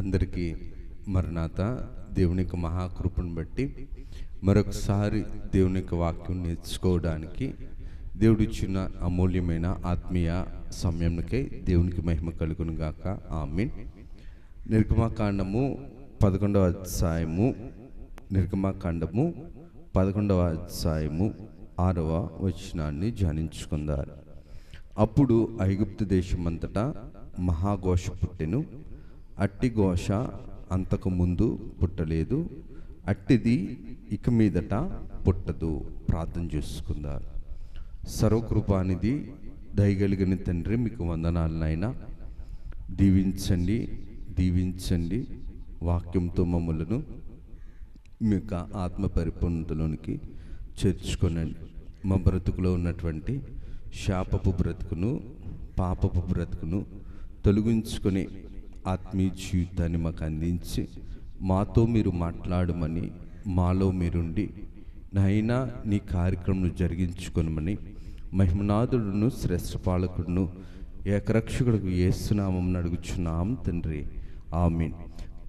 అందరికీ మరణాత దేవుని యొక్క మహాకృపను బట్టి మరొకసారి దేవుని యొక్క వాక్యం నేర్చుకోవడానికి దేవుడిచ్చిన అమూల్యమైన ఆత్మీయ సమయంకై దేవునికి మహిమ కలుగును గాక. ఆమేన్. నిర్గమకాండము 11వ అధ్యాయము 6వ వచనాన్ని ధ్యానించుకుందారు. అప్పుడు ఐగుప్తు దేశమంతటా మహాఘోష పుట్టెను. అట్టి ఘోష అంతకు ముందు పుట్టలేదు, అట్టిది ఇక మీదట పుట్టదు. ప్రార్థన చేసుకుందారు. సర్వకృపానిధి దయగలిగిన తండ్రి, మీకు వందనాలు నాయనా. దీవించండి వాక్యంతో మమ్మలను మీ యొక్క ఆత్మ పరిపూర్ణతలోనికి చేర్చుకొనండి. మా బ్రతుకులో ఉన్నటువంటి శాపపు బ్రతుకును, పాపపు బ్రతుకును తొలగించుకొని ఆత్మీయ జీవితాన్ని మాకు అందించి మాతో మీరు మాట్లాడమని, మాలో మీరుండి నాయనా నీ కార్యక్రమం జరిగించుకొనమని మహిమనాథుడును శ్రేష్ఠపాలకుడును ఏకరక్షకుడుకు యేసు నామమున అడుగుచున్నాం తండ్రి. ఆమేన్.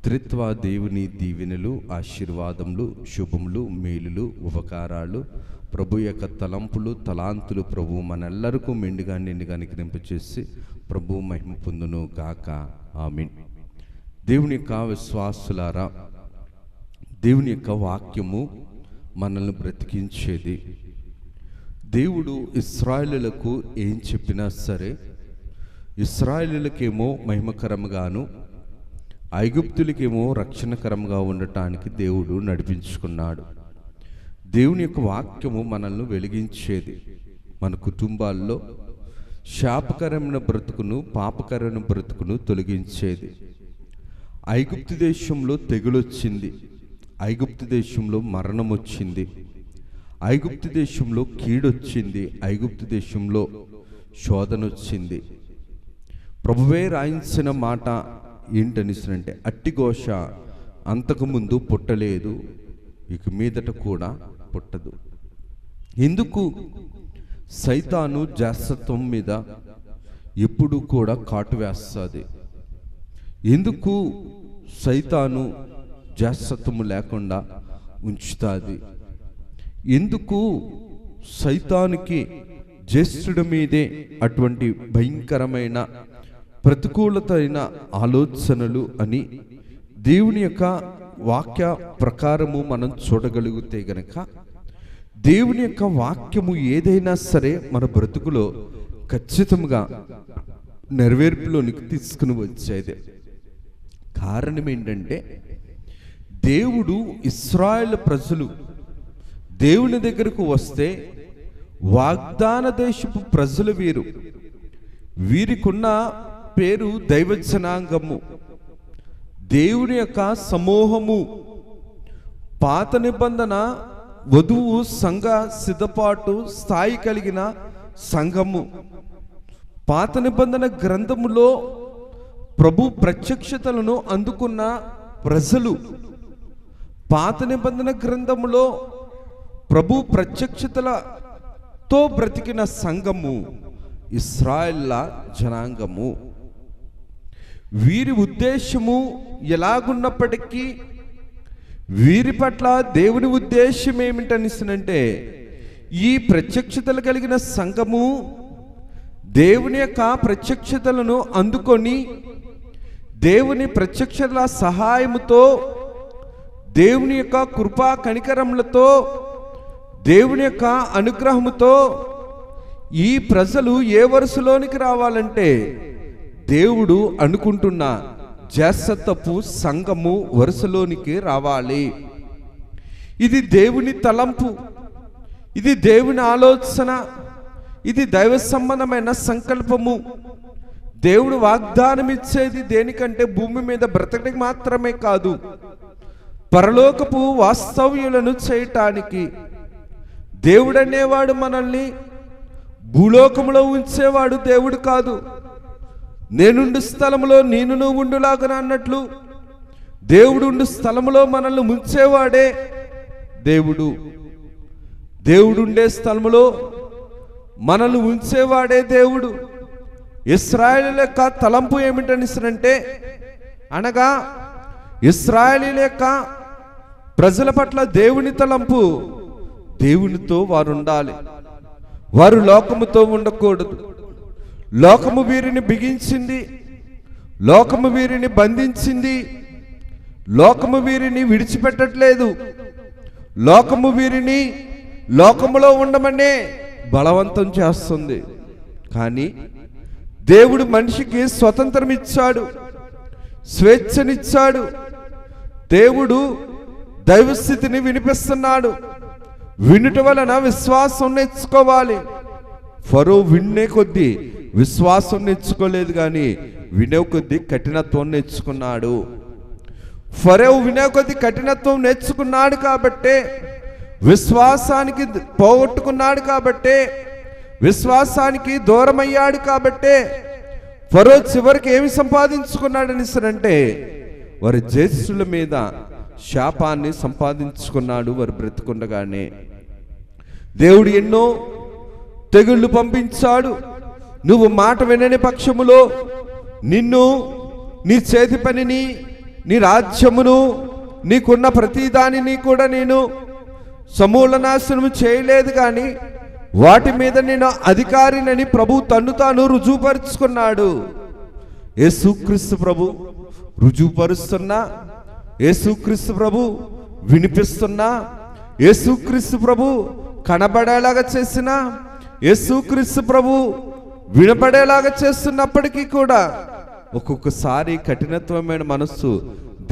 త్రిత్వ దేవుని దీవెనలు, ఆశీర్వాదములు, శుభములు, మేలులు, ఉపకారాలు, ప్రభు యొక్క తలంపులు, తలాంతులు ప్రభు మనెల్లరికూ మెండుగా నిండుగా అనుగ్రహింపచేసి ప్రభు మహిమ పొందును గాక. ఆమేన్. దేవుని యొక్క విశ్వాసులారా, దేవుని యొక్క వాక్యము మనల్ని బ్రతికించేది. దేవుడు ఇశ్రాయేలులకు ఏం చెప్పినా సరే, ఇశ్రాయేలులకేమో మహిమకరంగాను ఐగుప్తులకేమో రక్షణకరంగా ఉండటానికి దేవుడు నడిపించుకున్నాడు. దేవుని యొక్క వాక్యము మనల్ని వెలిగించేది. మన కుటుంబాల్లో శాపకరమైన బ్రతుకును, పాపకరమైన బ్రతుకును తొలగించేది. ఐగుప్తు దేశంలో తెగులొచ్చింది, ఐగుప్తు దేశంలో మరణం వచ్చింది, ఐగుప్తు దేశంలో కీడొచ్చింది, ఐగుప్తు దేశంలో శోధన వచ్చింది. ప్రభువే రాయించిన మాట ఏంటనిసరంటే, అట్టి ఘోష అంతకుముందు పుట్టలేదు, ఇక మీదట కూడా పుట్టదు. ఎందుకు? సైతాను జాస్తత్వం మీద ఎప్పుడు కూడా కాటు వేస్తుంది. ఎందుకు సైతాను జాస్తత్వము లేకుండా ఉంచుతుంది? ఎందుకు సైతానికి జ్యేష్ఠుడి మీదే అటువంటి భయంకరమైన ప్రతికూలత అయిన ఆలోచనలు అని దేవుని యొక్క వాక్య ప్రకారము మనం చూడగలిగితే గనక, దేవుని యొక్క వాక్యము ఏదైనా సరే మన బ్రతుకులో ఖచ్చితంగా నెరవేర్పులోనికి తీసుకుని వచ్చేది. కారణం ఏంటంటే, దేవుడు ఇశ్రాయేలు ప్రజలు దేవుని దగ్గరకు వస్తే, వాగ్దాన దేశపు ప్రజలు వీరికున్న పేరు దైవ జనాంగము, దేవుని యొక్క సమూహము. పాత నిబంధన వధువు సంఘ సిద్ధపాటు స్థాయి కలిగిన సంఘము. పాత నిబంధన గ్రంథములో ప్రభు ప్రత్యక్షతలను అందుకున్న ప్రజలు. పాత నిబంధన గ్రంథములో ప్రభు ప్రత్యక్షతలతో బ్రతికిన సంఘము ఇశ్రాయేళ్ల జనాంగము. వీరి ఉద్దేశము ఎలాగున్నప్పటికీ వీరి పట్ల దేవుని ఉద్దేశం ఏమిటనిసినంటే, ఈ ప్రత్యక్షతలు కలిగిన సంఘము దేవుని యొక్క ప్రత్యక్షతలను అందుకొని దేవుని ప్రత్యక్షతల సహాయముతో, దేవుని యొక్క కృపా కనికరములతో, దేవుని యొక్క అనుగ్రహముతో ఈ ప్రజలు ఏ వరుసలోనికి రావాలంటే, దేవుడు అనుకుంటున్న జాస్తత్వపు సంఘము వరుసలోనికి రావాలి. ఇది దేవుని తలంపు, ఇది దేవుని ఆలోచన, ఇది దైవ సంబంధమైన సంకల్పము. దేవుడు వాగ్దానం ఇచ్చేది దేనికంటే, భూమి మీద బ్రతకడానికి మాత్రమే కాదు, పరలోకపు వాస్తవ్యులను చేయటానికి. దేవుడు అనేవాడు మనల్ని భూలోకములో ఉంచేవాడు దేవుడు కాదు. నేనుండు స్థలములో నేను ఉండులాగా అన్నట్లు దేవుడుండు స్థలములో మనల్ని ముంచేవాడే దేవుడు. దేవుడుండే స్థలములో మనల్ని ఉంచేవాడే దేవుడు. ఇశ్రాయేలు యొక్క తలంపు ఏమిటనిసరంటే, అనగా ఇశ్రాయేలీయుల యొక్క ప్రజల పట్ల దేవుని తలంపు, దేవునితో వారు ఉండాలి. వారు లోకముతో ఉండకూడదు. లోకము వీరిని బిగించింది, లోకము వీరిని బంధించింది, లోకము వీరిని విడిచిపెట్టట్లేదు. లోకము వీరిని లోకములో ఉండమనే బలవంతం చేస్తుంది. కానీ దేవుడు మనిషికి స్వతంత్రం ఇచ్చాడు, స్వేచ్ఛనిచ్చాడు. దేవుడు దైవస్థితిని వినిపిస్తున్నాడు. వినుట వలన విశ్వాసం నేర్చుకోవాలి. ఫరో వినే కొద్దీ విశ్వాసం నేర్చుకోలేదు, కానీ వినే కొద్దీ కఠినత్వం నేర్చుకున్నాడు. ఫరో వినే కొద్దీ కఠినత్వం నేర్చుకున్నాడు కాబట్టే, విశ్వాసానికి పోగొట్టుకున్నాడు కాబట్టే, విశ్వాసానికి దూరమయ్యాడు కాబట్టే ఫరో చివరికి ఏమి సంపాదించుకున్నాడని అంటే వారి జ్యేష్ఠుల మీద శాపాన్ని సంపాదించుకున్నాడు. వారు బ్రతుకుండగానే దేవుడు ఎన్నో తెగుళ్ళు పంపించాడు. నువ్వు మాట వినని పక్షములో నిన్ను, నీ చేతి పనిని, నీ రాజ్యమును, నీకున్న ప్రతిదానిని కూడా నేను సమూల నాశనము చేయలేదు, కానీ వాటి మీద నేను అధికారినని ప్రభు తన్ను తాను రుజువుపరుచుకున్నాడు. యేసుక్రీస్తు ప్రభు రుజువుపరుస్తున్నా, యేసుక్రీస్తు ప్రభు వినిపిస్తున్నా, యేసుక్రీస్తు ప్రభు కనబడేలాగా చేసిన, యేసుక్రీస్తు ప్రభు వినపడేలాగా చేస్తున్నప్పటికీ కూడా ఒక్కొక్కసారి కఠినత్వమైన మనస్సు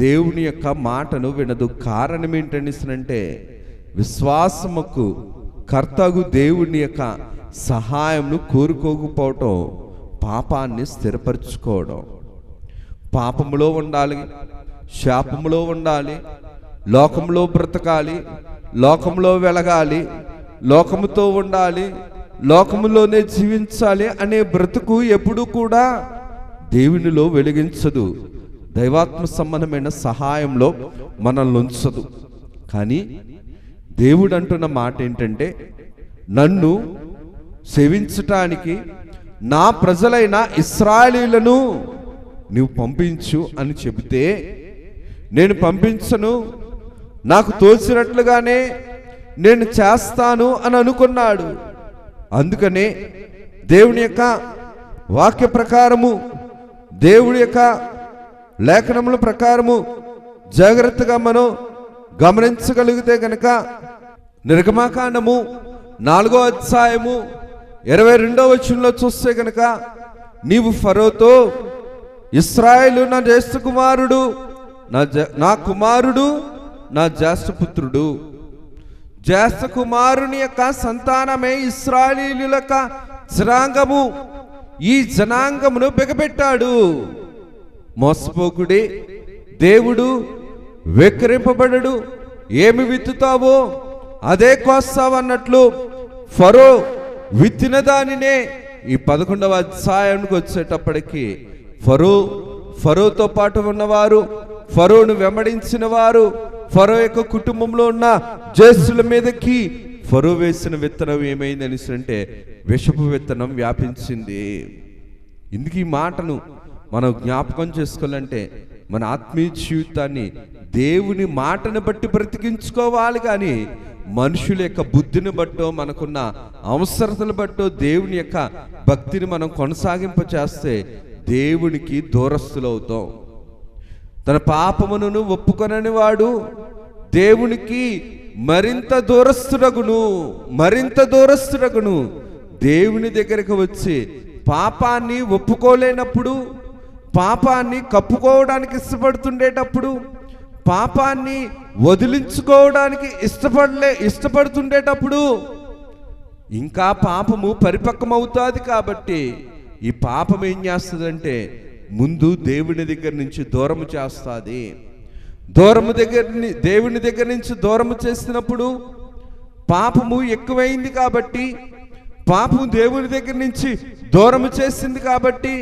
దేవుని యొక్క మాటను వినదు. కారణం ఏంటంటే విశ్వాసముకు కర్తగు దేవుని యొక్క సహాయంను కోరుకోకపోవటం, పాపాన్ని స్థిరపరచుకోవడం. పాపములో ఉండాలి, శాపములో ఉండాలి, లోకంలో బ్రతకాలి, లోకంలో వెలగాలి, లోకముతో ఉండాలి, లోకములోనే జీవించాలి అనే బ్రతుకు ఎప్పుడు కూడా దేవునిలో వెలిగించదు. దైవాత్మ సంబంధమైన సహాయంలో మనల్ని ఉంచదు. కానీ దేవుడు అంటున్న మాట ఏంటంటే, నన్ను సేవించటానికి నా ప్రజలైన ఇశ్రాయేలీయులను నువ్వు పంపించు అని చెబితే, నేను పంపించను, నాకు తోచినట్లుగానే నేను చేస్తాను అని అనుకున్నాడు. అందుకనే దేవుని యొక్క వాక్య ప్రకారము, దేవుడి యొక్క లేఖనముల ప్రకారము జాగ్రత్తగా మనం గమనించగలిగితే కనుక నిర్గమకాండము 4వ అధ్యాయము 22వ వచనంలో చూస్తే కనుక, నీవు ఫరోతో ఇశ్రాయేలు నా జ్యేష్ఠ కుమారుడు, నా కుమారుడు, నా జ్యేష్ఠపుత్రుడు, జ్యేష్ఠ కుమారుని యొక్క సంతానమే ఇశ్రాయేలీయుల యొక్క జనాంగము, ఈ జనాంగమును బిగబెట్టాడు. మోసపోకుడే, దేవుడు వెక్కిరింపబడడు, ఏమి విత్తుతావో అదే కోస్తావన్నట్లు ఫరో విత్తిన దానినే ఈ 11వ అధ్యాయానికి వచ్చేటప్పటికి ఫరోతో పాటు ఉన్నవారు, ఫరోను వెంబడించిన వారు, ఫరో యొక్క కుటుంబంలో ఉన్న జ్యేష్ఠుల మీదకి ఫరో వేసిన విత్తనం ఏమైందని అంటే విషపు విత్తనం వ్యాపించింది. ఇందుకు ఈ మాటను మనం జ్ఞాపకం చేసుకోవాలంటే మన ఆత్మీయ జీవితాన్ని దేవుని మాటను బట్టి బ్రతికించుకోవాలి, కానీ మనుషుల యొక్క బుద్ధిని బట్టో, మనకున్న అవసరతలు బట్టో దేవుని యొక్క భక్తిని మనం కొనసాగింప చేస్తే దేవునికి దూరస్తులవుతాం. తన పాపమును ఒప్పుకొనని వాడు దేవునికి మరింత దూరస్తుడగును. దేవుని దగ్గరికి వచ్చి పాపాన్ని ఒప్పుకోలేనప్పుడు, పాపాన్ని కప్పుకోవడానికి ఇష్టపడుతుండేటప్పుడు, పాపాన్ని వదిలించుకోవడానికి ఇష్టపడుతుండేటప్పుడు ఇంకా పాపము పరిపక్వమవుతుంది. కాబట్టి ఈ పాపం ఏం చేస్తుందంటే ముందు దేవుని దగ్గర నుంచి దూరం చేస్తుంది. దేవుని దగ్గర నుంచి దూరం చేసినప్పుడు పాపము ఎక్కువైంది. కాబట్టి పాపము దేవుని దగ్గర నుంచి దూరం చేసింది. కాబట్టి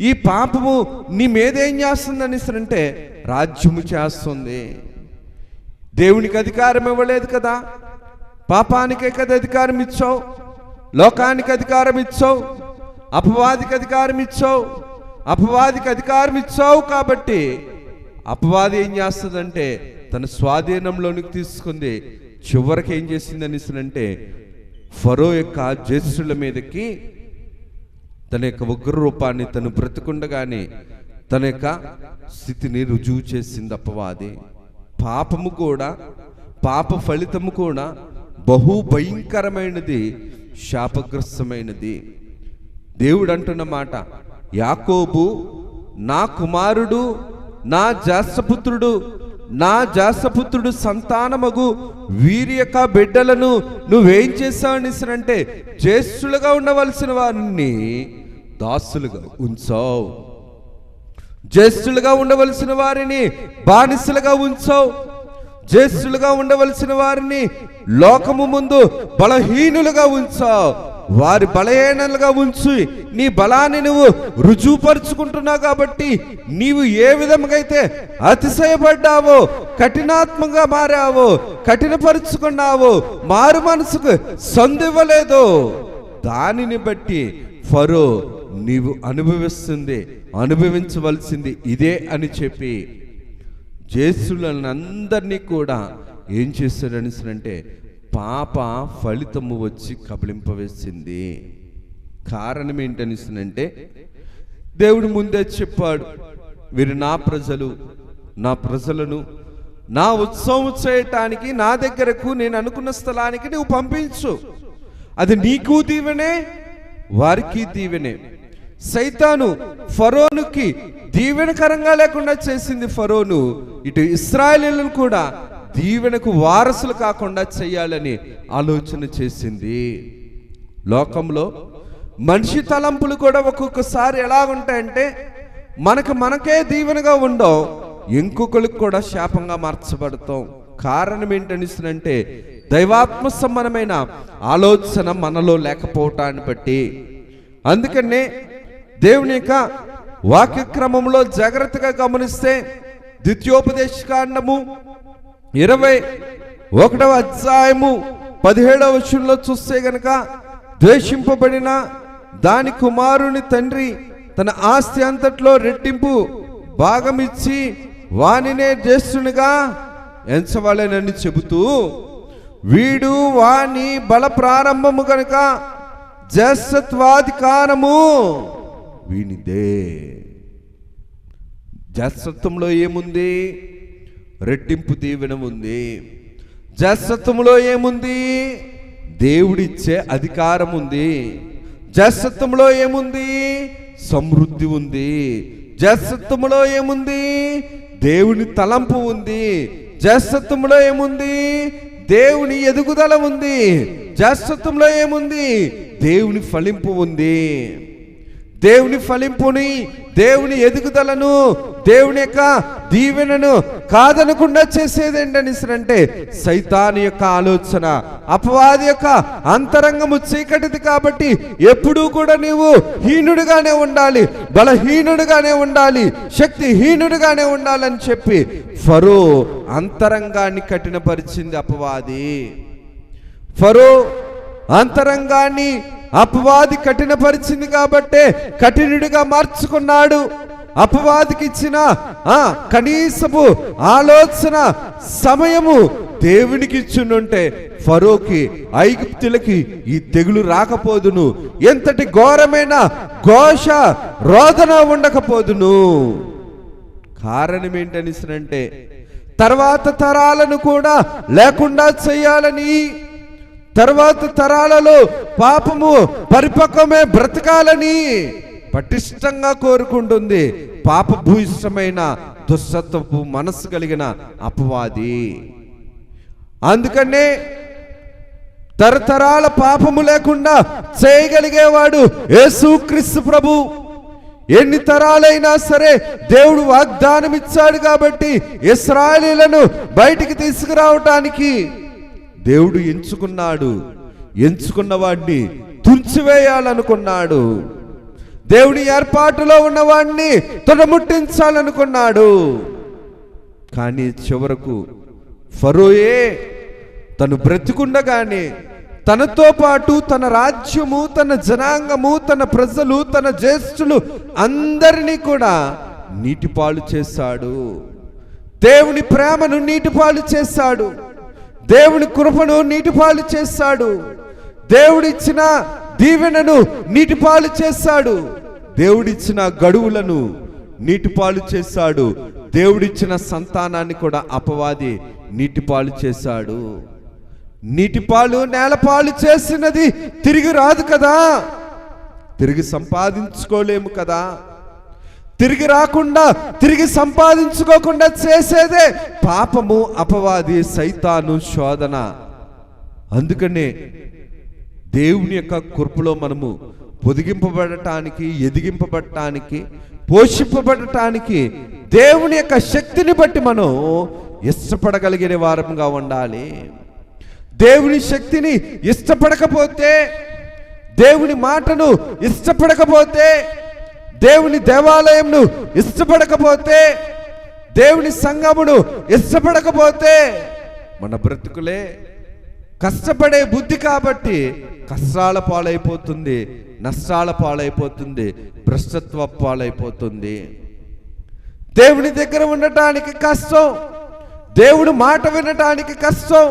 ఈ పాపము నీ మీద ఏం చేస్తుందని అంటే రాజ్యము చేస్తుంది. దేవునికి అధికారం ఇవ్వలేదు కదా, పాపానికే కదా అధికారం ఇచ్చావు, లోకానికి అధికారం ఇచ్చావు, అపవాదికి అధికారం ఇచ్చావు. కాబట్టి అపవాది ఏం చేస్తుందంటే తన స్వాధీనంలోనికి తీసుకుంది. చివరికి ఏం చేసింది అనేసినంటే ఫరో యొక్క జ్యేష్ఠుల మీదకి తన యొక్క ఉగ్ర రూపాన్ని తను బ్రతుకుండగానే తన యొక్క స్థితిని రుజువు చేసింది అపవాది. పాపము కూడా, పాప ఫలితము కూడా బహు భయంకరమైనది, శాపగ్రస్తమైనది. దేవుడు అంటున్న మాట, యాకోబు నా కుమారుడు, నా జాసపుత్రుడు సంతానమగు వీరి యొక్క బిడ్డలను నువ్వేం చేశావనిసరంటే జ్యేష్ఠులుగా ఉండవలసిన వారిని దాసులుగా ఉంచావు, జ్యేష్ఠులుగా ఉండవలసిన వారిని బానిసలుగా ఉంచావు, జ్యేష్ఠులుగా ఉండవలసిన వారిని లోకము ముందు బలహీనులుగా ఉంచావు. వారి బలహీనలుగా ఉంచి నీ బలాన్ని నువ్వు రుజువుపరుచుకుంటున్నావు. కాబట్టి నీవు ఏ విధంగా అయితే అతిశయపడ్డావో, కఠినాత్మగా మారావో, కఠినపరుచుకున్నావో, మారు మనసుకు సందివ్వలేదో, దానిని బట్టి ఫరో నీవు అనుభవించవలసింది ఇదే అని చెప్పి జ్యేష్ఠులందరినీ కూడా ఏం చేశాడనిసరంటే పాప ఫలితము వచ్చి కబళింపవేసింది. కారణం ఏంటనిసనంటే దేవుడు ముందే చెప్పాడు, వీరు నా ప్రజలను నా ఉత్సవం చేయటానికి నా దగ్గరకు నేను అనుకున్న స్థలానికి నువ్వు పంపించు. అది నీకు దీవెనే, వారికి దీవెనే. సైతాను ఫరోనుకి దీవెనకరంగా లేకుండా చేసింది ఫరోను. ఇటు ఇశ్రాయేలీయులను కూడా దీవెనకు వారసులు కాకుండా చేయాలని ఆలోచన చేసింది. లోకంలో మనిషి తలంపులు కూడా ఒక్కొక్కసారి ఎలా ఉంటాయంటే మనకే దీవెనగా ఉండవు, ఇంకొకరికి కూడా శాపంగా మార్చబడతాం. కారణం ఏంటనిస్తుందంటే దైవాత్మ సంబంధమైన ఆలోచన మనలో లేకపోవటాన్ని బట్టి. అందుకనే దేవుని యొక్క వాక్యక్రమంలో జాగ్రత్తగా గమనిస్తే ద్వితీయోపదేశకాండము 21వ అధ్యాయము 17వ వచనంలో చూస్తే గనక, ద్వేషింపబడిన దాని కుమారుని తండ్రి తన ఆస్తి అంతట్లో రెట్టింపు భాగమిచ్చి వానినే జ్యేష్ఠునిగా ఎంచవలెనని చెబుతూ, వీడు వాని బల ప్రారంభము కనుక జ్యేష్ఠత్వాధికారము వీనిదే. జ్యేష్ఠత్వంలో ఏముంది? రెట్టింపు దీవెన ఉంది. జ్యేష్ఠత్వంలో ఏముంది? దేవుడిచ్చే అధికారం ఉంది. జ్యేష్ఠత్వంలో ఏముంది? సమృద్ధి ఉంది. జ్యేష్ఠత్వంలో ఏముంది? దేవుని తలంపు ఉంది. జ్యేష్ఠత్వంలో ఏముంది? దేవుని ఎదుగుదల ఉంది. జ్యేష్ఠత్వంలో ఏముంది? దేవుని ఫలింపు ఉంది. దేవుని ఫలింపుని, దేవుని ఎదుగుదలను, దేవుని యొక్క దీవెనను కాదనకుండా చేసేది ఏంటనిసరంటే సైతాను యొక్క ఆలోచన, అపవాది యొక్క అంతరంగము చీకటిది. కాబట్టి ఎప్పుడూ కూడా నీవు హీనుడిగానే ఉండాలి, బలహీనుడిగానే ఉండాలి, శక్తిహీనుడిగానే ఉండాలని చెప్పి ఫరో అంతరంగాన్ని కఠినపరిచింది అపవాది. ఫరో అంతరంగాన్ని అపవాది కఠినపరిచింది కాబట్టే కఠినుడిగా మార్చుకున్నాడు. అపవాదికి ఇచ్చిన కనీసపు ఆలోచన సమయము దేవునికి ఇచ్చుంటే ఫరోకి, ఐగుప్తులకి ఈ తెగులు రాకపోదును, ఎంతటి ఘోరమైన ఘోష రోదన ఉండకపోదును. కారణం ఏంటనిసరంటే తర్వాత తరాలను కూడా లేకుండా చేయాలని, తర్వాత తరాలలో పాపము పరిపక్వమే బ్రతకాలని పటిష్టంగా కోరుకుంటుంది పాపభూయిష్టమైన దుష్టత్వపు మనసు కలిగిన అపవాది. అందుకనే తరతరాల పాపము లేకుండా చేయగలిగేవాడు యేసుక్రీస్తు ప్రభు. ఎన్ని తరాలైనా సరే దేవుడు వాగ్దానం ఇచ్చాడు కాబట్టి ఇశ్రాయేలీయులను బయటికి తీసుకురావటానికి దేవుడు ఎంచుకున్న వాడిని తుంచివేయాలనుకున్నాడు. దేవుని ఏర్పాటులో ఉన్నవాడిని తొడముట్టించాలనుకున్నాడు. కానీ చివరకు ఫరోయే తను బ్రతికుండగానే తనతో పాటు తన రాజ్యము, తన జనాంగము, తన ప్రజలు, తన జ్యేష్ఠులు అందరినీ కూడా నీటిపాలు చేశాడు. దేవుని ప్రేమను నీటిపాలు చేశాడు. దేవుని కృపను నీటిపాలు చేశాడు. దేవుడిచ్చిన దీవెనను నీటిపాలు చేశాడు. దేవుడిచ్చిన గడువులను నీటిపాలు చేశాడు. దేవుడిచ్చిన సంతానాన్ని కూడా అపవాది నీటిపాలు చేశాడు. నీటిపాలు నేలపాలు చేసినది తిరిగి రాదు కదా, తిరిగి సంపాదించుకోలేము కదా. తిరిగి రాకుండా, తిరిగి సంపాదించుకోకుండా చేసేదే పాపము, అపవాది, సైతాను, శోధన. అందుకనే దేవుని యొక్క కృపలో మనము పొదిగింపబడటానికి, ఎదిగింపబడటానికి, పోషింపబడటానికి దేవుని యొక్క శక్తిని బట్టి మనం ఇష్టపడగలిగిన వారంగా ఉండాలి. దేవుని శక్తిని ఇష్టపడకపోతే, దేవుని మాటను ఇష్టపడకపోతే, దేవుని దేవాలయంను ఇష్టపడకపోతే, దేవుని సంఘమును ఇష్టపడకపోతే మన బ్రతుకులే కష్టపడే బుద్ధి కాబట్టి కష్టాల పాలైపోతుంది, నష్టాల పాలైపోతుంది, భ్రష్టత్వ పాలైపోతుంది. దేవుని దగ్గర ఉండటానికి కష్టం, దేవుని మాట వినటానికి కష్టం,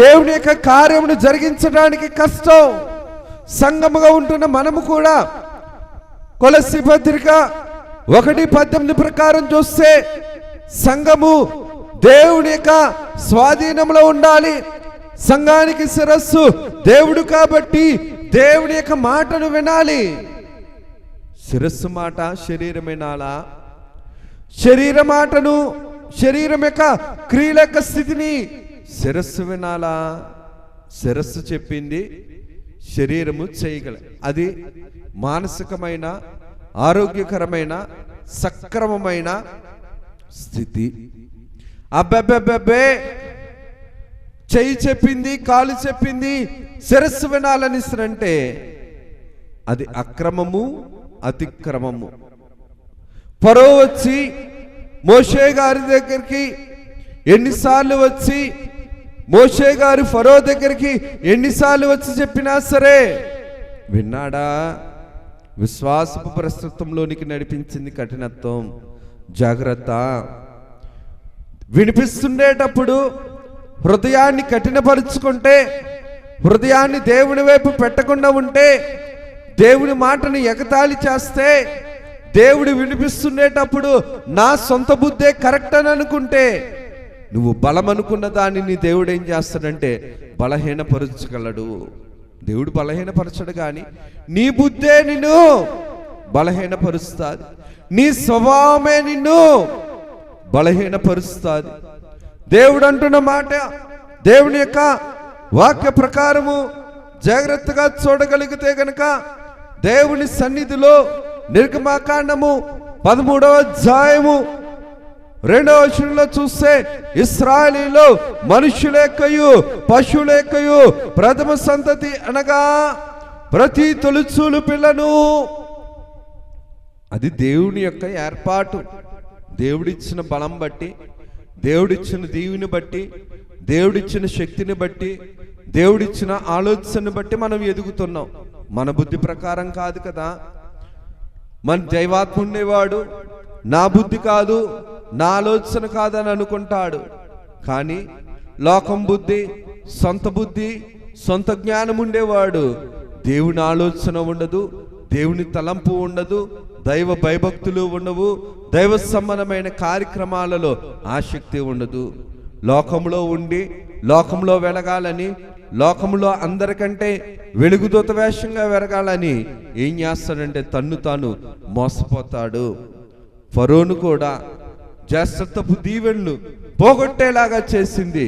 దేవుని యొక్క కార్యమును జరిగించడానికి కష్టం. సంఘముగా ఉంటున్న మనము కూడా కొలస్సీ పత్రిక 1:18 ప్రకారం చూస్తే సంఘము దేవుని యొక్క స్వాధీనంలో ఉండాలి. సంఘానికి శిరస్సు దేవుడు కాబట్టి దేవుని యొక్క మాటను వినాలి. శిరస్సు మాట శరీరం వినాలా? శరీర మాటను, శరీరం యొక్క క్రియల యొక్క స్థితిని శిరస్సు వినాలా? శిరస్సు చెప్పింది శరీరము చేయగల, అది మానసికమైన, ఆరోగ్యకరమైన, సక్రమమైన స్థితి. అబ్బెబ్బెబ్బెబ్బే చెయ్యి చెప్పింది, కాలు చెప్పింది, శిరస్సు వినాలనిస్తారంటే అది అక్రమము, అతిక్రమము. ఫరో వచ్చి మోషే గారి దగ్గరికి ఎన్నిసార్లు వచ్చి, మోషే గారు ఫరో దగ్గరికి ఎన్నిసార్లు వచ్చి చెప్పినా సరే విన్నాడా? విశ్వాసపు ప్రస్తుతంలోనికి నడిపించింది కఠినత్వం. జాగ్రత్త. వినిపిస్తుండేటప్పుడు హృదయాన్ని కఠినపరుచుకుంటే, హృదయాన్ని దేవుని వైపు పెట్టకుండా ఉంటే, దేవుని మాటను ఎగతాళి చేస్తే, దేవుడు వినిపిస్తుండేటప్పుడు నా సొంత బుద్ధే కరెక్ట్ అని అనుకుంటే, నువ్వు బలం అనుకున్న దానిని దేవుడు ఏం చేస్తాడంటే బలహీనపరచగలడు. దేవుడు బలహీనపరచడు, కానీ నీ బుద్ధే నిన్ను బలహీనపరుస్తుంది, నీ స్వభావమే నిన్ను బలహీనపరుస్తుంది. దేవుడు అంటున్న మాట, దేవుని యొక్క వాక్య ప్రకారము జాగ్రత్తగా చూడగలిగితే గనక దేవుని సన్నిధిలో నిర్గమకాండము 13వ అధ్యాయము 2వ వచనంలో చూస్తే ఇశ్రాయేలీయులు మనుషులెక్కయు పశువులెక్కయు ప్రథమ సంతతి అనగా ప్రతి తొలిచూలు పిల్లను, అది దేవుని యొక్క ఏర్పాటు. దేవుడిచ్చిన బలం బట్టి, దేవుడిచ్చిన దీవుని బట్టి, దేవుడిచ్చిన శక్తిని బట్టి, దేవుడిచ్చిన ఆలోచనను బట్టి మనం ఎదుగుతున్నాం. మన బుద్ధి ప్రకారం కాదు కదా. మన దైవాత్మ ఉండేవాడు నా బుద్ధి కాదు, నా ఆలోచన కాదని అనుకుంటాడు. కానీ లోకం బుద్ధి, సొంత బుద్ధి, సొంత జ్ఞానం ఉండేవాడు దేవుని ఆలోచన ఉండదు, దేవుని తలంపు ఉండదు, దైవ భయభక్తులు ఉండవు, దైవ సంబంధమైన కార్యక్రమాలలో ఆసక్తి ఉండదు. లోకంలో ఉండి లోకంలో వెలగాలని, లోకంలో అందరికంటే వెలుగుదూత వేషంగా వెరగాలని ఏం చేస్తాడంటే తన్ను తాను మోసపోతాడు. ఫరోను కూడా జ్యేష్ఠత్వపు దీవెనలు పోగొట్టేలాగా చేసింది,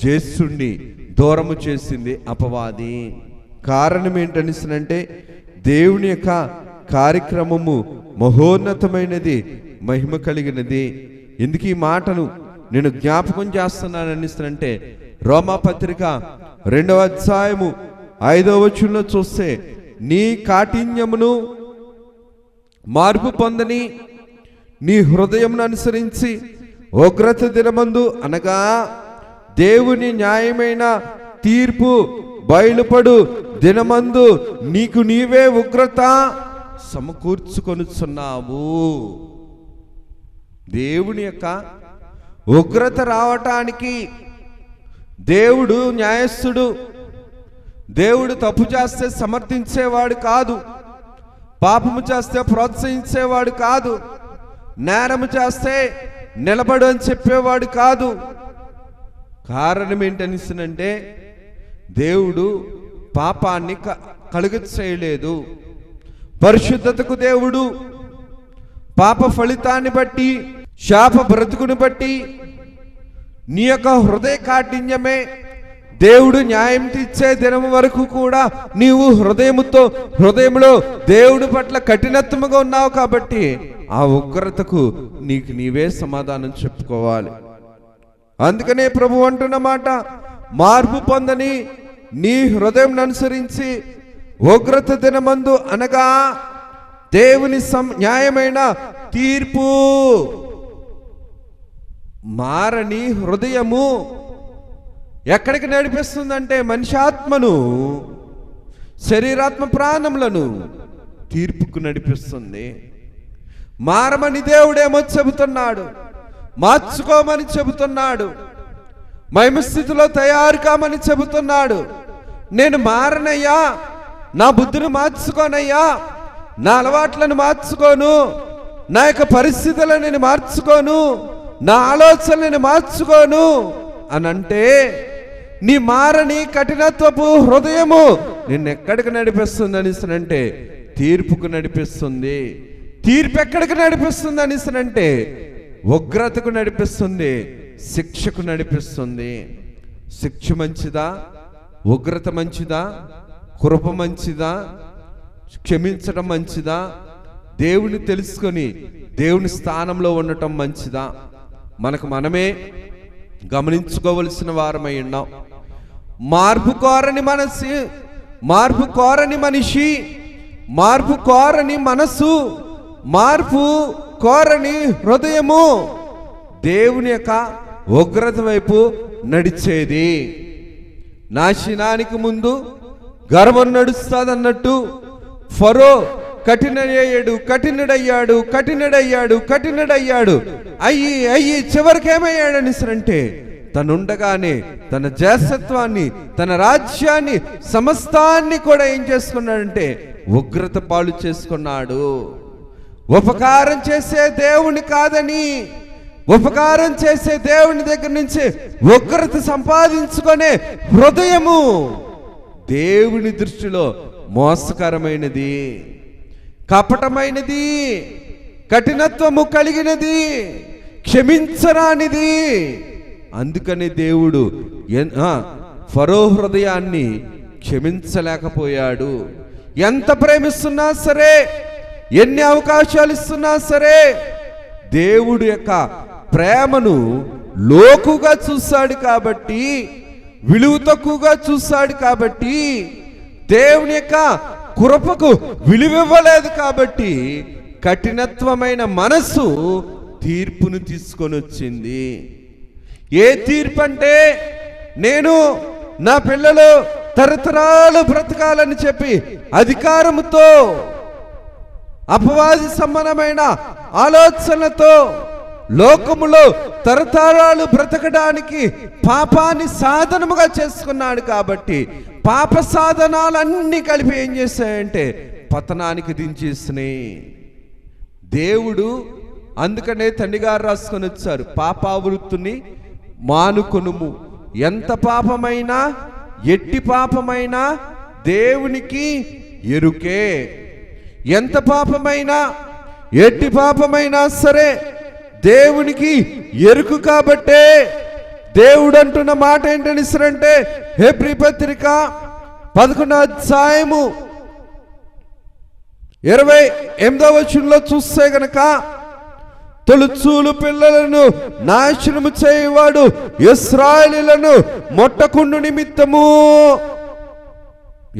జ్యేష్ఠుణ్ణి దూరము చేసింది అపవాది. కారణం ఏంటనిసినంటే దేవుని యొక్క కార్యక్రమము మహోన్నతమైనది, మహిమ కలిగినది. ఎందుకు ఈ మాటను నేను జ్ఞాపకం చేస్తున్నాను అనిస్తానంటే రోమాపత్రిక 2వ అధ్యాయము 5వ వచనంలో చూస్తే నీ కాఠిన్యమును మార్పు పొందని నీ హృదయమును అనుసరించి ఉగ్రత దినమందు అనగా దేవుని న్యాయమైన తీర్పు బయలుపడు దినమందు నీకు నీవే ఉగ్రత సమకూర్చుకొనుచున్నావు. దేవుని యొక్క ఉగ్రత రావటానికి దేవుడు న్యాయస్థుడు. దేవుడు తప్పు చేస్తే సమర్థించేవాడు కాదు, పాపము చేస్తే ప్రోత్సహించేవాడు కాదు, నేరము చేస్తే నిలబడు అని చెప్పేవాడు కాదు. కారణం ఏంటనిసినంటే దేవుడు పాపాన్ని కలుగ చేయలేదు. పరిశుద్ధతకు దేవుడు పాప ఫలితాన్ని బట్టి, శాప బ్రతుకుని బట్టి నీ యొక్క హృదయ కాఠిన్యమే దేవుడు న్యాయం తీర్చే దినం వరకు కూడా నీవు హృదయంలో దేవుడి పట్ల కఠినత్వముగా ఉన్నావు. కాబట్టి ఆ ఉగ్రతకు నీకు నీవే సమాధానం చెప్పుకోవాలి. అందుకనే ప్రభు అంటున్న మాట, మార్పు పొందని నీ హృదయం అనుసరించి ఉగ్రత దినమందు అనగా దేవుని న్యాయమైన తీర్పు, మారని హృదయము ఎక్కడికి నడిపిస్తుందంటే మనిషి ఆత్మను, శరీరాత్మ ప్రాణములను తీర్పుకు నడిపిస్తుంది. మారమని దేవుడేమో చెబుతున్నాడు, మార్చుకోమని చెబుతున్నాడు, మహిమ స్థితిలో తయారు కామని చెబుతున్నాడు. నేను మారనయ్యా, నా బుద్ధిని మార్చుకోనయ్యా, నా అలవాట్లను మార్చుకోను, నా యొక్క పరిస్థితులను నేను మార్చుకోను, నా ఆలోచనలను మార్చుకోను అని అంటే నీ మారని కఠినత్వపు హృదయము నిన్నెక్కడికి నడిపిస్తుంది అనిసనంటే తీర్పుకు నడిపిస్తుంది. తీర్పు ఎక్కడికి నడిపిస్తుంది అనిసనంటే ఉగ్రతకు నడిపిస్తుంది, శిక్షకు నడిపిస్తుంది. శిక్ష మంచిదా, ఉగ్రత మంచిదా, కృప మంచిదా, క్షమించడం మంచిదా, దేవుని తెలుసుకొని దేవుని స్థానంలో ఉండటం మంచిదా? మనకు మనమే గమనించుకోవలసిన వారమై ఉన్నాం. మార్పు కోరని మనిషి, మార్పు కోరని మనసు, మార్పు కోరని హృదయము దేవుని యొక్క ఉగ్రత వైపు నడిచేది. నాశనానికి ముందు గర్వం నడుస్తుంది అన్నట్టు ఫరో కఠినుడయ్యాడు అయ్యి చివరికి ఏమయ్యాడని అంటే తనుండగానే తన జ్యేష్ఠత్వాన్ని, తన రాజ్యాన్ని, సమస్తాన్ని కూడా ఏం చేసుకున్నాడంటే ఉగ్రత పాలు చేసుకున్నాడు. ఉపకారం చేసే దేవుని కాదని, ఉపకారం చేసే దేవుని దగ్గర నుంచి ఉగ్రత సంపాదించుకునే హృదయము దేవుని దృష్టిలో మోసకరమైనది, కపటమైనది, కఠినత్వము కలిగినది, క్షమించరానిది. అందుకని దేవుడు ఫరో హృదయాన్ని క్షమించలేకపోయాడు. ఎంత ప్రేమిస్తున్నా సరే, ఎన్ని అవకాశాలు ఇస్తున్నా సరే దేవుడు యొక్క ప్రేమను లోకుగా చూశాడు కాబట్టి, విలువ తక్కువగా చూశాడు కాబట్టి, దేవుని యొక్క కృపకు విలువివ్వలేదు కాబట్టి కఠినత్వమైన మనసు తీర్పును తీసుకొని వచ్చింది. ఏ తీర్పు అంటే, నేను నా పిల్లలు తరతరాలు బ్రతకాలని చెప్పి అధికారముతో, అపవాది సంబంధమైన ఆలోచనలతో లోకములో తరతరాలు బ్రతకడానికి పాపాన్ని సాధనముగా చేసుకున్నాడు. కాబట్టి పాప సాధనాలన్నీ కలిపి ఏం చేశాయంటే పతనానికి దించేసినాయి. దేవుడు అందుకనే తండ్రి గారు రాసుకొని వచ్చారు, పాపావృత్తిని మానుకొనుము. ఎంత పాపమైనా, ఎట్టి పాపమైనా దేవునికి ఎరుకే. ఎంత పాపమైనా, ఎట్టి పాపమైనా సరే దేవునికి ఎరుకు. కాబట్టే దేవుడు అంటున్న మాట ఏంటని అంటే, హెబ్రీ పత్రిక 11వ అధ్యాయము 28వ వచనంలో చూస్తే గనక, తొలుచూలు పిల్లలను నాశనము చేయవాడు ఇశ్రాయేలీయులను మొట్టకుండు నిమిత్తము.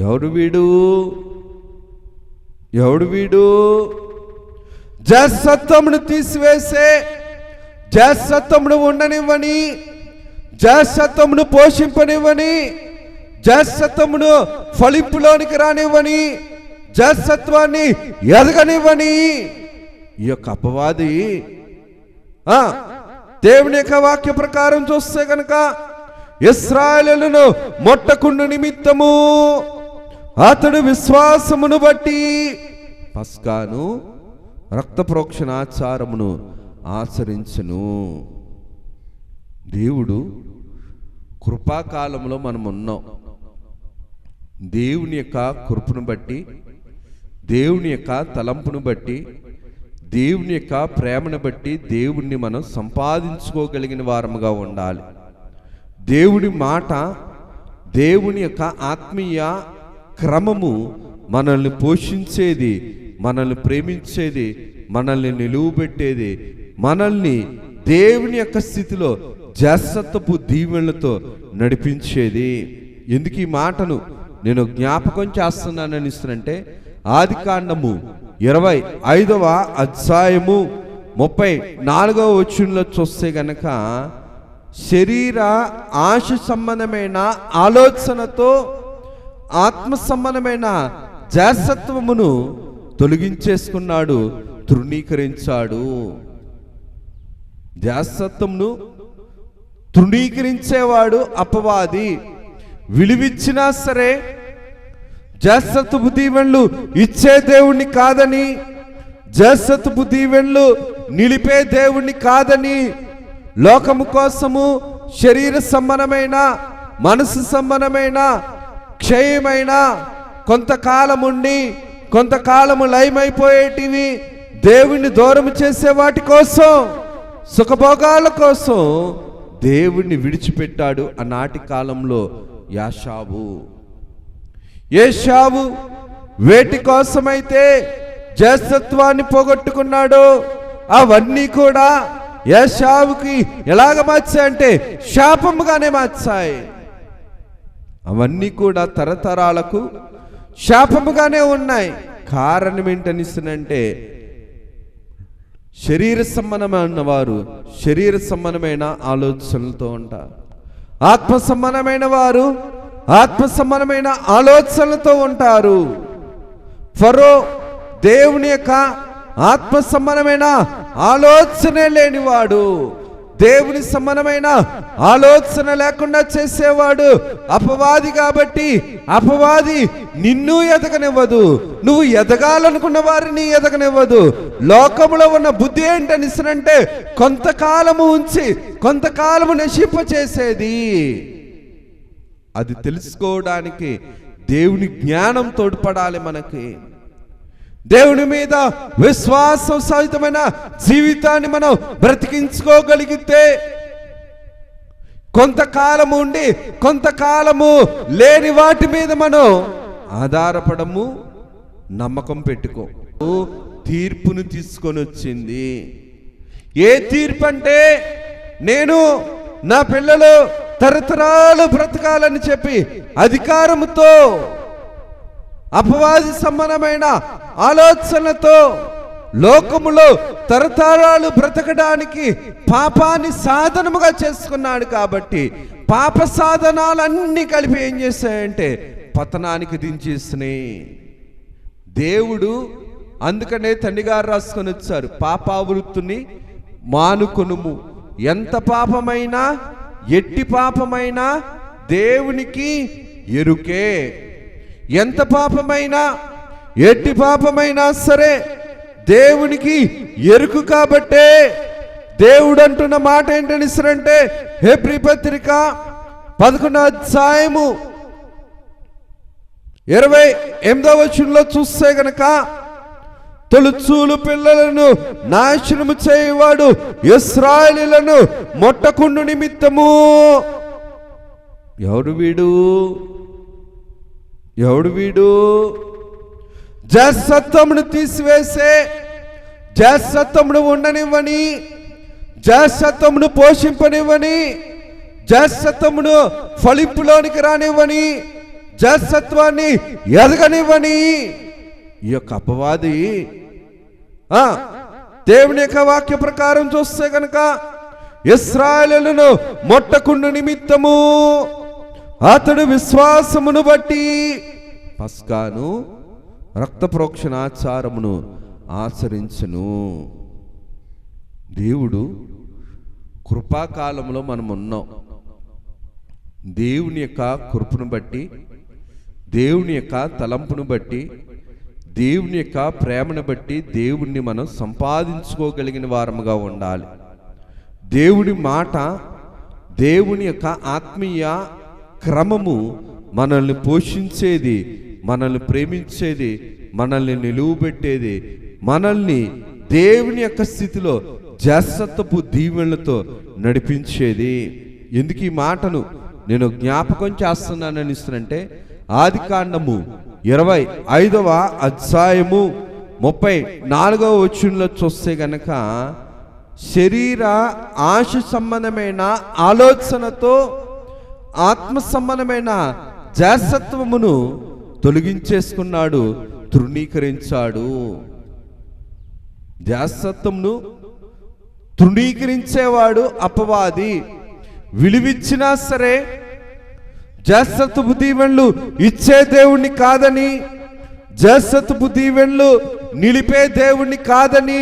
ఎవడు వీడు? జ్యేష్ఠత్వమును తీసివేసే, జ్యేష్ఠత్వమును ఉండనివ్వని, జ్యేష్ఠత్వమును పోషింపనివ్వని, జ్యేష్ఠత్వమును ఫలింపులోనికి రానివ్వని, జ్యేష్ఠత్వాన్ని ఎదగనివ్వని ఈ యొక్క అపవాది దేవుని యొక్క వాక్య ప్రకారం చూస్తే కనుక ఇశ్రాయేలును మొట్టకుండు నిమిత్తము అతడు విశ్వాసమును బట్టి పస్కాను రక్త ప్రోక్షణ ఆచారమును ఆచరించును. దేవుడు కృపాకాలంలో మనం ఉన్నాం. దేవుని యొక్క కృపను బట్టి, దేవుని యొక్క తలంపును బట్టి, దేవుని యొక్క ప్రేమను బట్టి దేవుణ్ణి మనం సంపాదించుకోగలిగిన వారముగా ఉండాలి. దేవుడి మాట, దేవుని యొక్క ఆత్మీయ క్రమము మనల్ని పోషించేది, మనల్ని ప్రేమించేది, మనల్ని నిలువబెట్టేది, మనల్ని దేవుని యొక్క స్థితిలో జసత్వపు దీవెనలతో నడిపించేది. ఎందుకు ఈ మాటను నేను జ్ఞాపకం చేస్తున్నానని ఇస్తానంటే, ఆదికాండము 25వ అధ్యాయము 34వ వచనంలో చూస్తే గనక శరీర ఆశ సంబంధమైన ఆలోచనతో ఆత్మ సంబంధమైన జాసత్వమును తొలగించేసుకున్నాడు, తృణీకరించాడు. జాసత్వమును తృణీకరించేవాడు అపవాది. విలువిచ్చినా సరే జాసత్వపు దీవెనలు ఇచ్చే దేవుణ్ణి కాదని, జాసత్వపు దీవెనలు నిలిపే దేవుణ్ణి కాదని, లోకము కోసము శరీర సంబంధమైన మనసు సంబంధమైన క్షయమైన కొంతకాలం ఉండి కొంతకాలము లయమైపోయేటివి దేవుణ్ణి దూరం చేసే వాటి కోసం, సుఖభోగాల కోసం దేవుణ్ణి విడిచిపెట్టాడు ఆనాటి కాలంలో యాషావు. ఏషావు వేటి కోసమైతే జ్యేష్ఠత్వాన్ని పోగొట్టుకున్నాడో అవన్నీ కూడా ఏషావుకి ఎలాగ మార్చాయంటే శాపముగానే మార్చాయి. అవన్నీ కూడా తరతరాలకు శాపముగానే ఉన్నాయి. కారణం ఏంటనిస్తుందంటే, శరీర సంబంధమైన వారు శరీర సంబంధమైన ఆలోచనలతో ఉంటారు, ఆత్మ సంబంధమైన వారు ఆత్మ సంబంధమైన ఆలోచనలతో ఉంటారు. ఫరో దేవుని యొక్క ఆత్మ సంబంధమైన ఆలోచనే లేనివాడు, దేవుని సంబంధమైన ఆలోచన లేకుండా చేసేవాడు అపవాది. కాబట్టి అపవాది నిన్ను ఎదగనివ్వదు, నువ్వు ఎదగాలనుకున్న వారిని ఎదగనివ్వదు. లోకములో ఉన్న బుద్ధి ఏంటనిసనంటే కొంతకాలము ఉంచి కొంతకాలము నశింప చేసేది. అది తెలుసుకోవడానికి దేవుని జ్ఞానం తోడ్పడాలి. మనకి దేవుని మీద విశ్వాసం సహితమైన జీవితాన్ని మనం బ్రతికించుకోగలిగితే, కొంతకాలము ఉండి కొంతకాలము లేని వాటి మీద మనం ఆధారపడము, నమ్మకం పెట్టుకో. తీర్పును తీసుకొని వచ్చింది. ఏ తీర్పు అంటే, నేను నా పిల్లలు తరతరాలు బ్రతకాలని చెప్పి అధికారముతో అపవాది సంబంధమైన ఆలోచనలతో లోకములో తరతరాలు బ్రతకడానికి పాపాన్ని సాధనముగా చేసుకున్నాడు. కాబట్టి పాప సాధనాలన్నీ కలిపి ఏం చేస్తాయంటే పతనానికి దించేస్తున్నాయి. దేవుడు అందుకనే తండ్రి గారు రాసుకొని వచ్చారు, పాపావృత్తిని మానుకొనుము. ఎంత పాపమైనా ఎట్టి పాపమైనా దేవునికి ఎరుకే. ఎంత పాపమైనా ఎట్టి పాపమైనా సరే దేవునికి ఎరుకు. కాబట్టే దేవుడు అంటున్న మాట ఏంటనిసరంటే, హెబ్రీ పత్రిక 11వ అధ్యాయము 28వ వచనంలో చూస్తే గనక, తొలుచూలు పిల్లలను నాశనము చేయవాడు ఇశ్రాయేలీయులను మొట్టకుండు నిమిత్తము. ఎవడు వీడు? ఎవడు వీడు? జాసత్వమును తీసివేసే, జాసత్వమును ఉండనివ్వని, జాసత్వమును పోషింపనివ్వని, జాసత్వమును ఫలింపులోనికి రానివ్వని, జాసత్వాన్ని ఎదగనివ్వని ఈ యొక్క అపవాది దేవుని యొక్క వాక్య ప్రకారం చూస్తే కనుక ఇశ్రాయేలును మొట్టకుండు నిమిత్తము అతడు విశ్వాసమును బట్టి పస్కాను రక్త ప్రోక్షణాచారమును ఆచరించును. దేవుడు కృపాకాలంలో మనం ఉన్నాం. దేవుని యొక్క కృపను బట్టి, దేవుని యొక్క తలంపును బట్టి, దేవుని యొక్క ప్రేమను బట్టి దేవుణ్ణి మనం సంపాదించుకోగలిగిన వారముగా ఉండాలి. దేవుడి మాట, దేవుని యొక్క ఆత్మీయ క్రమము మనల్ని పోషించేది, మనల్ని ప్రేమించేది, మనల్ని నిలువబెట్టేది, మనల్ని దేవుని యొక్క స్థితిలో జసత్వపు దీవెనలతో నడిపించేది. ఎందుకు ఈ మాటను నేను జ్ఞాపకం చేస్తున్నానని ఇస్తున్నంటే, ఆదికాండము 25వ అధ్యాయము 34వ వచనంలో చూస్తే గనక, శరీర ఆశ సంబంధమైన ఆలోచనతో ఆత్మ సంబంధమైన జాసత్వమును తొలగించేసుకున్నాడు, తృణీకరించాడు. జాసత్వమును తృణీకరించేవాడు అపవాది. విలువిచ్చినా సరే జాసత్వపు దీవెనలు ఇచ్చే దేవుణ్ణి కాదని, జాసత్వపు దీవెనలు నిలిపే దేవుణ్ణి కాదని,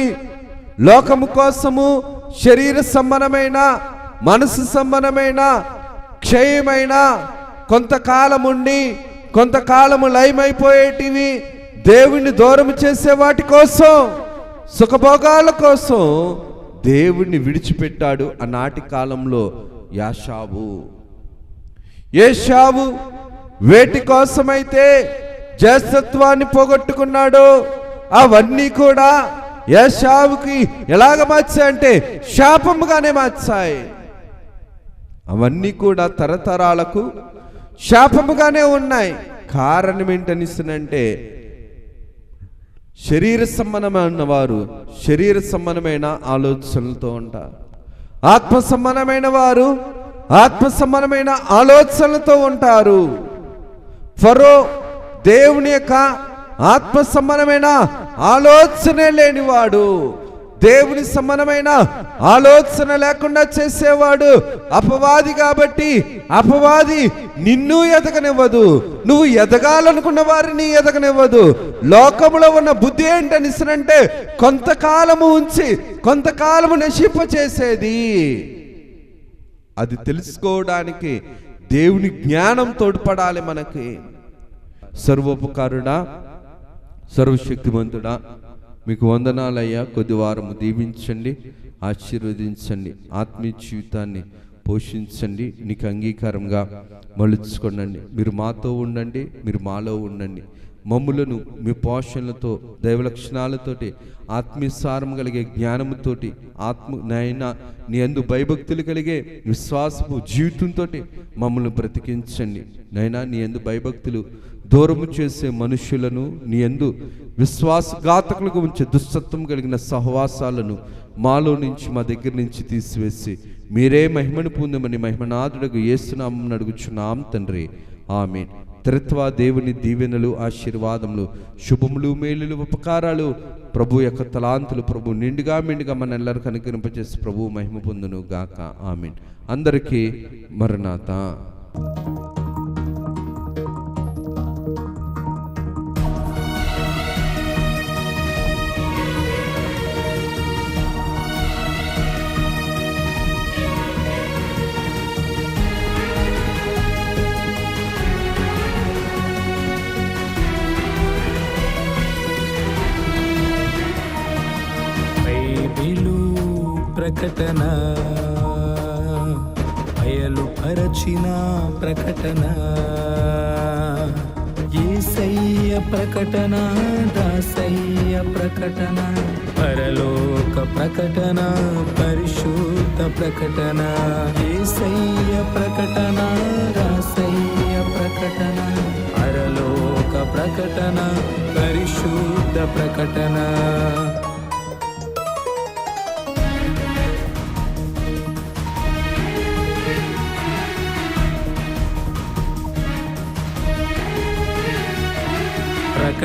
లోకము కోసము శరీర సంబంధమైన, మనసు సంబంధమైన, క్షయమైన, కొంతకాలం ఉండి కొంతకాలము లయమైపోయేటివి దేవుణ్ణి దూరం చేసే వాటి కోసం, సుఖభోగాల కోసం దేవుణ్ణి విడిచిపెట్టాడు ఆనాటి కాలంలో ఏషావు. వేటి కోసమైతే జ్యేష్ఠత్వాన్ని పోగొట్టుకున్నాడో అవన్నీ కూడా ఏషావుకి ఎలాగ మార్చాయంటే శాపముగానే మార్చాయి. అవన్నీ కూడా తరతరాలకు శాపముగానే ఉన్నాయి. కారణం ఏంటనిస్తున్నంటే, శరీర సంబంధమైన వారు శరీర సంబంధమైన ఆలోచనలతో ఉంటారు, ఆత్మ సంబంధమైన వారు ఆత్మ సంబంధమైన ఆలోచనలతో ఉంటారు. ఫరో దేవుని యొక్క ఆత్మ సంబంధమైన ఆలోచనే లేనివాడు, దేవుని సంబంధమైన ఆలోచన లేకుండా చేసేవాడు అపవాది. కాబట్టి అపవాది నిన్ను ఎదగనివ్వదు, నువ్వు ఎదగాలనుకున్న వారిని ఎదగనివ్వదు. లోకములో ఉన్న బుద్ధి ఏంటనిసనంటే, కొంతకాలము ఉంచి కొంతకాలము నశింపచేసేది. అది తెలుసుకోవడానికి దేవుని జ్ఞానం తోడ్పడాలి మనకి. సర్వోపకారుడా, సర్వశక్తిమంతుడా, మీకు వందనాలయ్యా. కొద్ది వారము దీవించండి, ఆశీర్వదించండి, ఆత్మీయ జీవితాన్ని పోషించండి, నీకు అంగీకారంగా మలుచుకోండి. మీరు మాతో ఉండండి, మీరు మాలో ఉండండి. మమ్ములను మీ పోషణలతో, దైవ లక్షణాలతోటి, ఆత్మీయసారం కలిగే జ్ఞానముతోటి, నైనా నీ యందు భయభక్తులు కలిగే విశ్వాసపు జీవితంతో మమ్మల్ని బ్రతికించండి. నైనా నీ యందు భయభక్తులు దూరము చేసే మనుషులను, నీ యందు విశ్వాసఘాతకులకు ఉంచే దుష్టత్వం కలిగిన సహవాసాలను మాలో నుంచి, మా దగ్గర నుంచి తీసివేసి మీరే మహిమను పొందమని మహిమనాథుడకు యేసు నామమున అడుగుచున్నాం తండ్రి, ఆమేన్. త్రిత్వ దేవుని దీవెనలు, ఆశీర్వాదములు, శుభములు, మేలులు, ఉపకారాలు, ప్రభు యొక్క తలాంతులు ప్రభు నిండుగా మెండుగా మన ಎಲ್ಲರಿకీ అనుగ్రహింపజేసి ప్రభు మహిమ పొందును గాక, ఆమేన్. అందరికీ మరణాత. ప్రకటన, అయలు పరచిన ప్రకటన, యేసయ్య ప్రకటన, దాసయ్య ప్రకటన, పరలోక ప్రకటన, పరిశుద్ధ ప్రకటన, యేసయ్య ప్రకటన, దాసయ్య ప్రకటన, పరలోక ప్రకటన, పరిశుద్ధ ప్రకటన.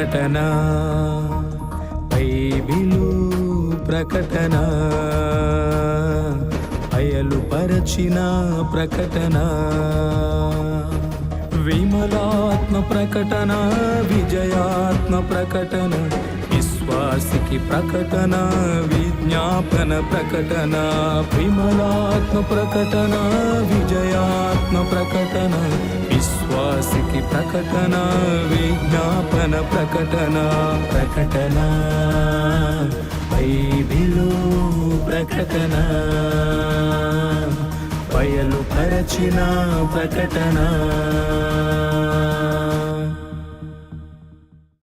ప్రకటన, బైబిలు ప్రకటన, అయలు పరచిన ప్రకటన, విమలాత్మ ప్రకటన, విజయాత్మ ప్రకటన, విశ్వాస విశ్వాసికి ప్రకటన, విజ్ఞాపన ప్రకటన, విమలాత్మ ప్రకటన, విజయాత్మ ప్రకటన, విశ్వాసికి ప్రకటన, విజ్ఞాపన ప్రకటన, ప్రకటన బైబిలు ప్రకటన, బయలుపరచిన ప్రకటన.